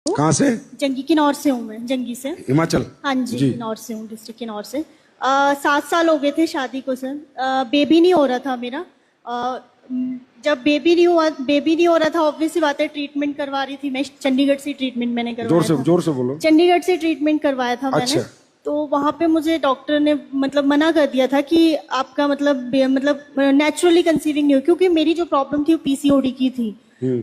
कहाँ से? जंगी किन्नौर से हूँ मैं, जंगी से। हिमाचल? हाँ जी, किन्नौर से हूँ, डिस्ट्रिक्ट किन्नौर से। 7 साल हो गए थे शादी को सर। बेबी नहीं हो रहा था मेरा। जब बेबी नहीं हो रहा था, ऑब्वियस सी बात है, ट्रीटमेंट करवा रही थी मैं। चंडीगढ़ से ट्रीटमेंट मैंने करवाया था। जोर से बोलो। चंडीगढ़ से ट्रीटमेंट करवाया था मैंने। अच्छा। तो वहाँ पे मुझे डॉक्टर ने मतलब मना कर दिया था कि आपका मतलब नेचुरली कंसीविंग नहीं हो, क्योंकि मेरी जो प्रॉब्लम थी वो पीसीओडी की थी।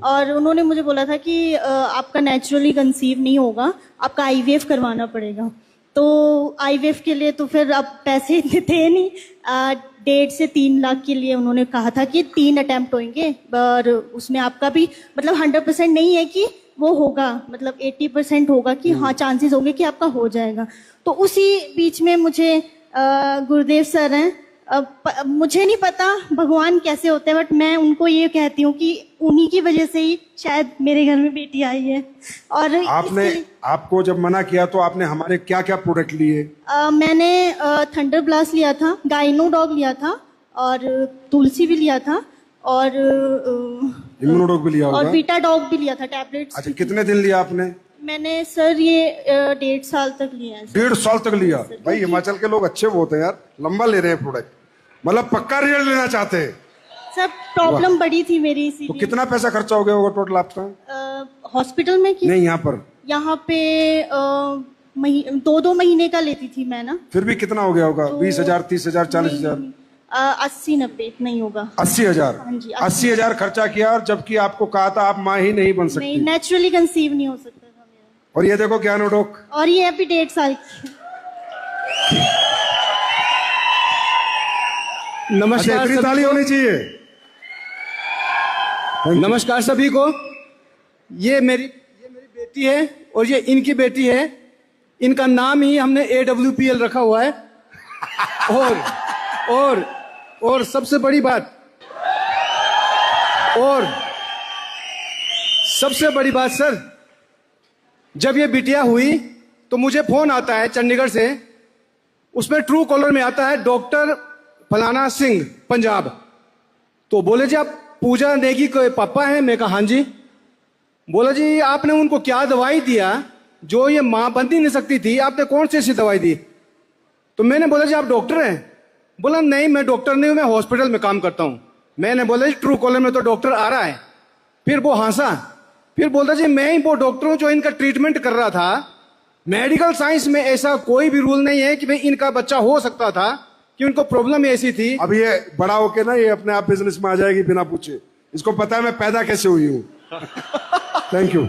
और उन्होंने मुझे बोला था कि आपका नेचुरली कंसीव नहीं होगा, आपका आईवीएफ करवाना पड़ेगा। तो आईवीएफ के लिए तो फिर अब पैसे इतने थे नहीं। 1.5 से 3 लाख के लिए उन्होंने कहा था कि 3 अटेम्प्ट होंगे, और उसमें आपका भी मतलब 100% नहीं है कि वो होगा, मतलब 80% होगा कि हाँ चांसेस होंगे कि आपका हो जाएगा। तो उसी बीच में मुझे गुरुदेव सर हैं, मुझे नहीं पता भगवान कैसे होते हैं, बट मैं उनको ये कहती हूँ कि उन्हीं की वजह से ही शायद मेरे घर में बेटी आई है। और आपको जब मना किया तो आपने हमारे क्या क्या प्रोडक्ट लिए? मैंने थंडर ब्लास्ट लिया था, गाइनो डॉग लिया था, और तुलसी भी लिया था, और इम्यूनोडॉग भी लिया होगा, और बीटा डॉग भी लिया था, टैबलेट्स। अच्छा, कितने दिन लिया आपने? मैंने सर ये 1.5 साल तक लिया है। 1.5 साल तक लिया? भाई हिमाचल के लोग अच्छे होते हैं यार, लंबा ले रहे हैं प्रोडक्ट, मतलब पक्का रिजल्ट लेना चाहते हैं। सर प्रॉब्लम बड़ी थी मेरी, इसीलिए। तो कितना पैसा खर्चा हो गया होगा टोटल आपका? हॉस्पिटल में नहीं, यहाँ पे 2 महीने का लेती थी मैं ना। फिर भी कितना हो गया होगा? 20,000, 30,000, 40,000? 80-90 नहीं होगा। 80,000? हाँ जी, 80,000 खर्चा किया, और जबकि आपको कहा था आप माँ ही नहीं बन सकती। नहीं, नेचुरली कंसीव नहीं हो सकता था मेरा। और ये देखो क्या नोडोक, और ये अभी 1.5 साल की। नमस्कार, इतनी ताली होनी चाहिए। नमस्कार सभी को। ये मेरी बेटी है, और ये इनकी बेटी है। इनका नाम ही हमने AWPL रखा हुआ है। और सबसे बड़ी बात, सर, जब ये बिटिया हुई तो मुझे फोन आता है चंडीगढ़ से, उसमें ट्रू कॉलर में आता है डॉक्टर फलाना सिंह पंजाब। तो बोले जी आप पूजा नेगी के पापा हैं? मैं कहा हाँ जी। बोला जी आपने उनको क्या दवाई दिया जो ये मां बन ही नहीं सकती थी, आपने कौन सी ऐसी दवाई दी? तो मैंने बोला जी आप डॉक्टर हैं? बोला नहीं मैं डॉक्टर नहीं हूं, मैं हॉस्पिटल में काम करता हूं। मैंने बोला जी ट्रू कॉलर में तो डॉक्टर आ रहा है। फिर वो हंसा, फिर बोलता जी मैं ही वो डॉक्टर हूं जो इनका ट्रीटमेंट कर रहा था। मेडिकल साइंस में ऐसा कोई भी रूल नहीं है कि भाई इनका बच्चा हो सकता था, कि उनको प्रॉब्लम ऐसी थी। अब ये बड़ा होके ना ये अपने आप बिजनेस में आ जाएगी बिना पूछे। इसको पता है मैं पैदा कैसे हुई हूँ। Thank you.